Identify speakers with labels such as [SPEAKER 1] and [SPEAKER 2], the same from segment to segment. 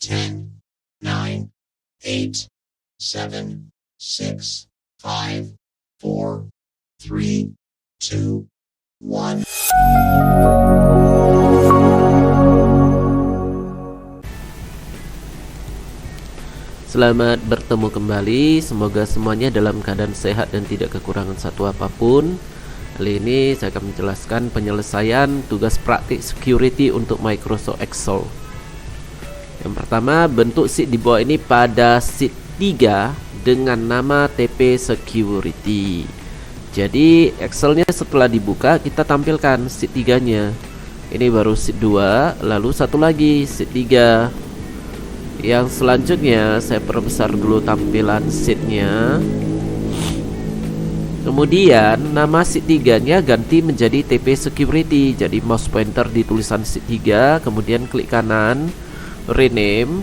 [SPEAKER 1] 10, 9, 8, 7, 6, 5, 4, 3, 2, 1.
[SPEAKER 2] Selamat bertemu kembali, semoga semuanya dalam keadaan sehat dan tidak kekurangan satu apapun. Kali ini saya akan menjelaskan penyelesaian tugas praktik security untuk Microsoft Excel. Yang pertama, bentuk sheet di bawah ini pada sheet 3 dengan nama TP Security. Jadi Excelnya setelah dibuka kita tampilkan sheet 3-nya. Ini baru sheet 2, lalu satu lagi sheet 3. Yang selanjutnya saya perbesar dulu tampilan sheet-nya. Kemudian nama sheet 3-nya ganti menjadi TP Security. Jadi mouse pointer di tulisan sheet 3, kemudian klik kanan, rename,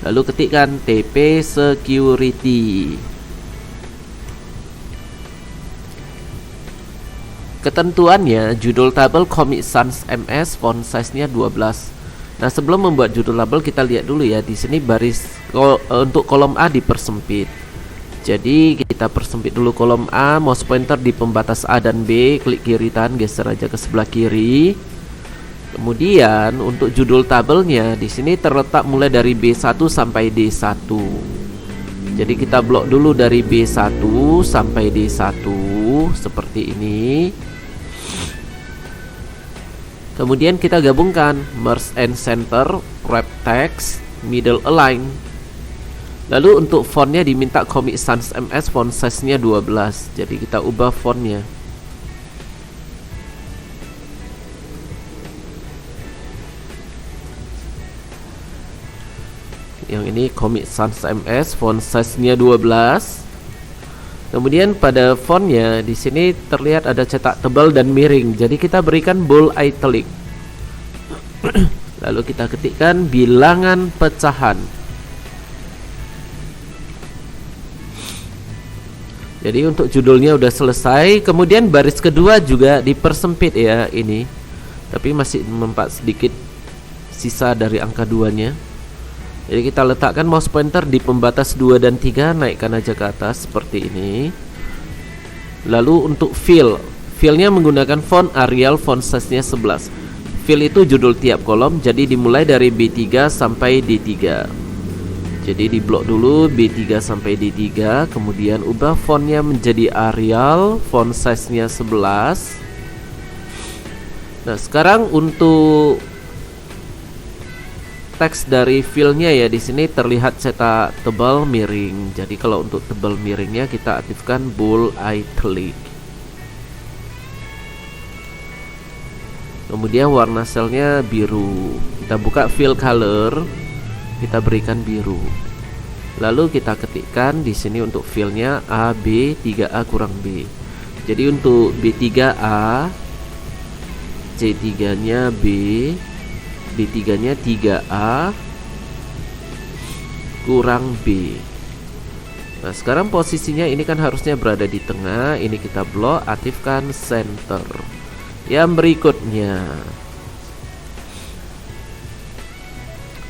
[SPEAKER 2] lalu ketikkan TP Security. Ketentuannya judul tabel Comic Sans MS, font size-nya 12. Nah, sebelum membuat judul tabel kita lihat dulu ya, di sini baris untuk kolom A dipersempit. Jadi kita persempit dulu kolom A, mouse pointer di pembatas A dan B, klik kiri tahan, geser aja ke sebelah kiri. Kemudian untuk judul tabelnya di sini terletak mulai dari B1 sampai D1. Jadi kita blok dulu dari B1 sampai D1 seperti ini. Kemudian kita gabungkan merge and center, wrap text, middle align. Lalu untuk fontnya diminta Comic Sans MS, font size-nya 12. Jadi kita ubah fontnya. Yang ini Comic Sans MS, font size-nya 12. Kemudian pada fontnya di sini terlihat ada cetak tebal dan miring. Jadi kita berikan bold italic. Lalu kita ketikkan bilangan pecahan. Jadi untuk judulnya udah selesai. Kemudian baris kedua juga dipersempit ya ini. Tapi masih mempat sedikit sisa dari angka 2-nya. Jadi kita letakkan mouse pointer di pembatas 2 dan 3, naikkan aja ke atas seperti ini. Lalu untuk fill-nya menggunakan font Arial, font size-nya 11. Fill itu judul tiap kolom, jadi dimulai dari B3 sampai D3. Jadi di blok dulu B3 sampai D3, kemudian ubah fontnya menjadi Arial, font size-nya 11. Nah, sekarang untuk teks dari fill-nya ya, di sini terlihat cetak tebal miring. Jadi kalau untuk tebal miringnya kita aktifkan bold italic. Kemudian warna selnya biru. Kita buka fill color, kita berikan biru. Lalu kita ketikkan di sini untuk fill-nya A B 3A kurang B. Jadi untuk B3A, C3-nya B, D3-nya 3A kurang B. Nah, sekarang posisinya ini kan harusnya berada di tengah. Ini kita blok, aktifkan center. Yang berikutnya.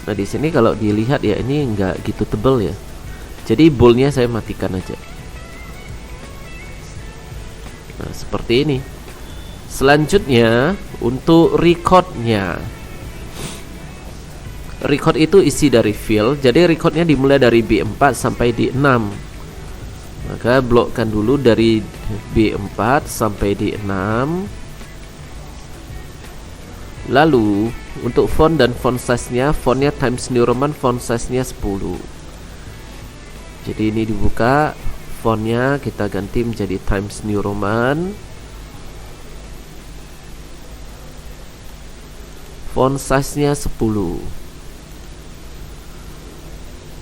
[SPEAKER 2] Nah, di sini kalau dilihat ya, ini enggak gitu tebel ya. Jadi boldnya saya matikan aja. Nah, seperti ini. Selanjutnya untuk recordnya. Record itu isi dari fill. Jadi recordnya dimulai dari B4 sampai D6. Maka blokkan dulu dari B4 sampai D6. Lalu untuk font dan font size-nya, fontnya Times New Roman, font size-nya 10. Jadi ini dibuka, fontnya kita ganti menjadi Times New Roman, font size-nya 10.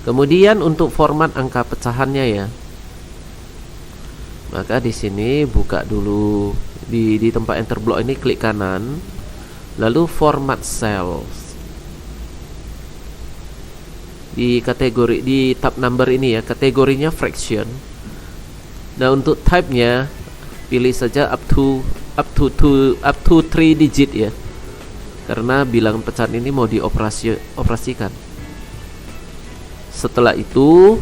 [SPEAKER 2] Kemudian untuk format angka pecahannya ya. Maka di sini buka dulu di tempat enter block ini, klik kanan. Lalu format cells. Di kategori di tab number ini ya, kategorinya fraction. Nah, untuk type-nya pilih saja up to 3 digit ya. Karena bilangan pecahan ini mau dioperasikan. Setelah itu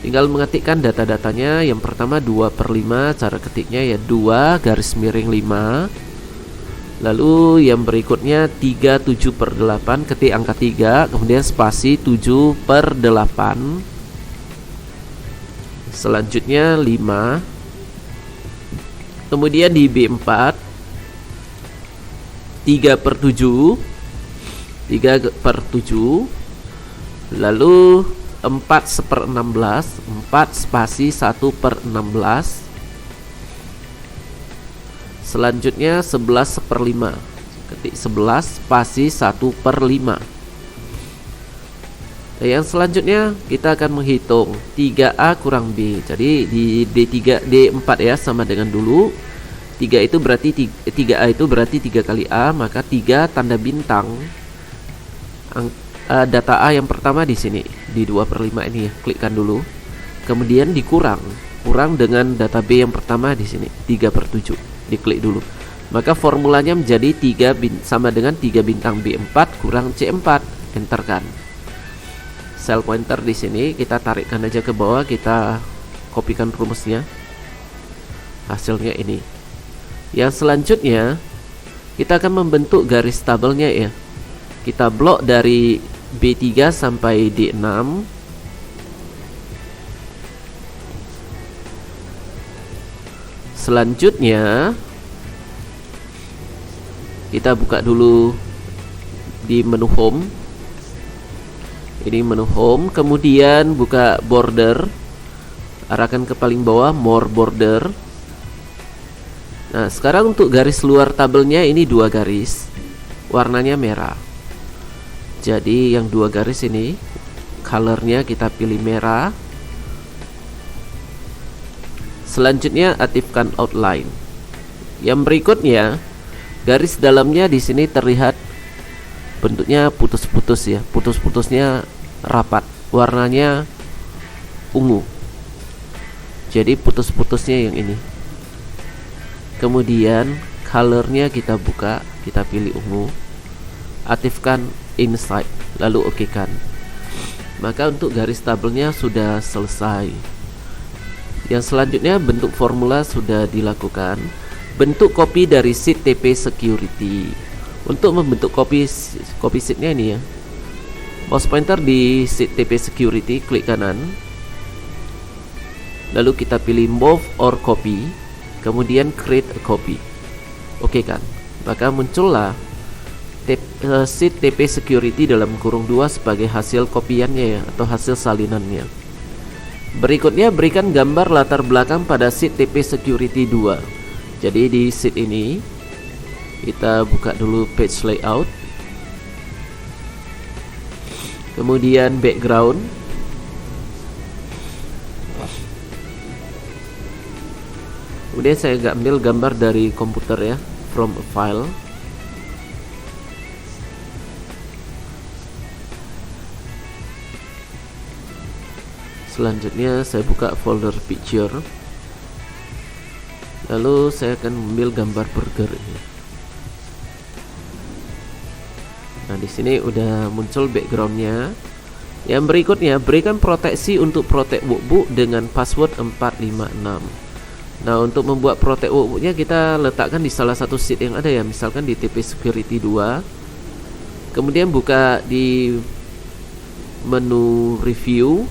[SPEAKER 2] tinggal mengetikkan data-datanya. Yang pertama 2/5, cara ketiknya ya 2 garis miring 5. Lalu yang berikutnya 37/8, ketik angka 3, kemudian spasi 7/8. Selanjutnya 5. Kemudian di B4 3/7, 3/7. Lalu 4/16, 4 spasi 1/16. Selanjutnya 11/5, ketik 11 spasi 1/5. Yang selanjutnya kita akan menghitung 3A kurang B. Jadi di D4 ya sama dengan dulu. 3 itu berarti 3A itu berarti 3 kali A, maka 3 tanda bintang data A yang pertama di sini di 2/5 ini ya, klikkan dulu. Kemudian dikurang dengan data B yang pertama di sini 3/7. Diklik dulu, maka formulanya menjadi 3 sama dengan 3 bintang B4 kurang C4. Enterkan. Cell pointer di sini kita tarikkan aja ke bawah, kita kopikan rumusnya. Hasilnya ini. Yang selanjutnya kita akan membentuk garis tabelnya ya. Kita blok dari B3 sampai D6. Selanjutnya kita buka dulu di menu home. Ini menu home, kemudian buka border, arahkan ke paling bawah, more border. Nah, sekarang untuk garis luar tabelnya ini 2 garis, warnanya merah. Jadi yang 2 garis ini colornya kita pilih merah. Selanjutnya aktifkan outline. Yang berikutnya garis dalamnya di sini terlihat bentuknya putus-putus ya, putus-putusnya rapat, warnanya ungu. Jadi putus-putusnya yang ini. Kemudian colornya kita buka, kita pilih ungu, aktifkan inside, lalu oke kan. Maka untuk garis tabelnya sudah selesai. Yang selanjutnya bentuk formula sudah dilakukan. Bentuk copy dari sheet TP security. Untuk membentuk copy sheetnya ini ya, mouse pointer di sheet TP security, klik kanan, lalu kita pilih move or copy, kemudian create a copy. Oke kan, maka muncullah sheet TP security dalam kurung 2 sebagai hasil kopiannya ya, atau hasil salinannya. Berikutnya berikan gambar latar belakang pada sheet TP security 2. Jadi di sheet ini kita buka dulu page layout, kemudian background, kemudian saya ambil gambar dari komputer ya, from a file. Selanjutnya saya buka folder picture, lalu saya akan mengambil gambar burger ini. Nah, di sini udah muncul backgroundnya. Yang berikutnya berikan proteksi untuk protect workbook dengan password 456. Nah, untuk membuat protect workbooknya kita letakkan di salah satu sheet yang ada ya, misalkan di TP security 2. Kemudian buka di menu review,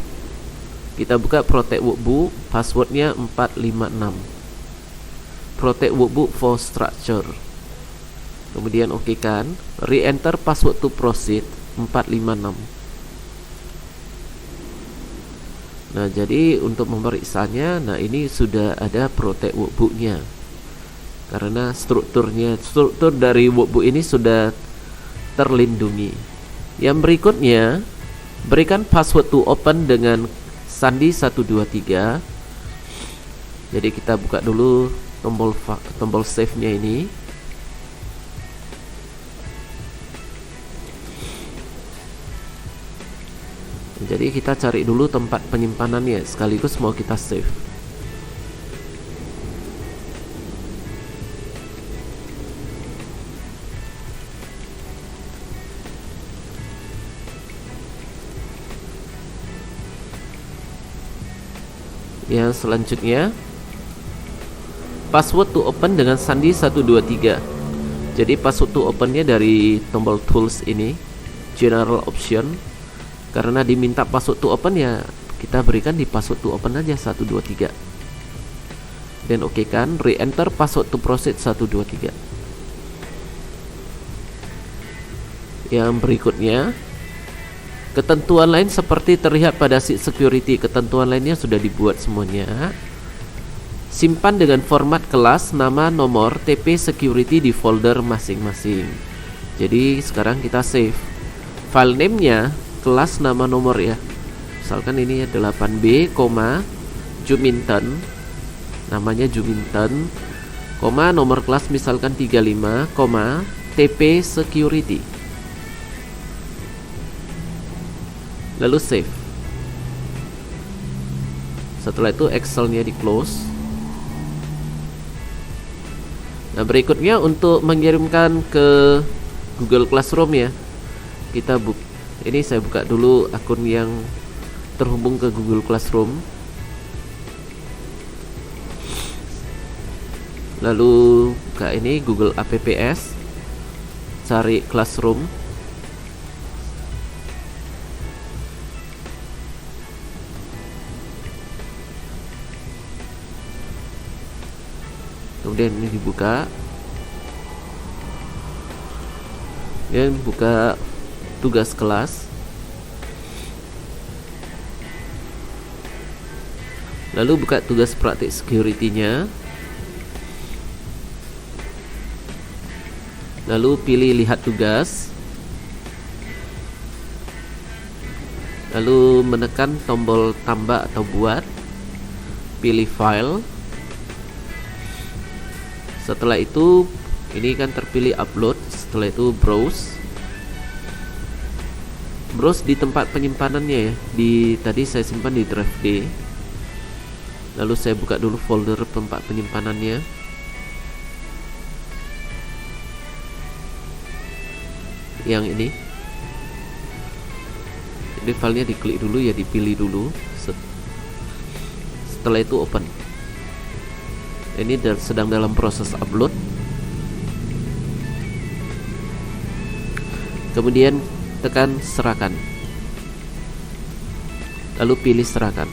[SPEAKER 2] kita buka protect workbook, passwordnya 456. Protect workbook for structure. Kemudian oke kan, re-enter password to proceed 456. Nah, jadi untuk memeriksanya, nah ini sudah ada protect workbooknya. Karena struktur dari workbook ini sudah terlindungi. Yang berikutnya, berikan password to open dengan sandi 123. Jadi kita buka dulu tombol save-nya ini. Jadi kita cari dulu tempat penyimpanannya sekaligus mau kita save. Yang selanjutnya, password to open dengan sandi 123. Jadi password to opennya dari tombol tools ini, general option. Karena diminta password to open, ya kita berikan di password to open aja 123. Dan oke kan, re-enter password to proceed 123. Yang berikutnya, ketentuan lain seperti terlihat pada sheet security. Ketentuan lainnya sudah dibuat semuanya. Simpan dengan format kelas, nama, nomor, TP security di folder masing-masing. Jadi sekarang kita save file name-nya, kelas, nama, nomor ya. Misalkan ini ya 8B, Juminten, namanya Juminten, nomor kelas misalkan 35, TP security. Lalu save. Setelah itu Excel-nya di close. Nah, berikutnya untuk mengirimkan ke Google Classroom ya, kita ini saya buka dulu akun yang terhubung ke Google Classroom. Lalu buka ini Google Apps, cari Classroom. Kemudian ini dibuka, dan buka tugas kelas. Lalu buka tugas praktik security-nya. Lalu pilih lihat tugas. Lalu menekan tombol tambah atau buat. Pilih file. Setelah itu ini kan terpilih upload. Setelah itu browse. Browse di tempat penyimpanannya ya. Tadi saya simpan di drive D. Lalu saya buka dulu folder tempat penyimpanannya. Yang ini. Jadi filenya diklik dulu ya, dipilih dulu. Setelah itu open. Ini sedang dalam proses upload. Kemudian tekan serahkan. Lalu pilih serahkan.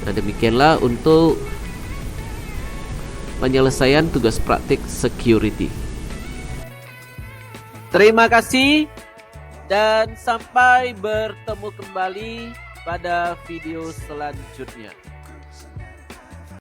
[SPEAKER 2] Nah, demikianlah untuk penyelesaian tugas praktik security. Terima kasih dan sampai bertemu kembali pada video selanjutnya.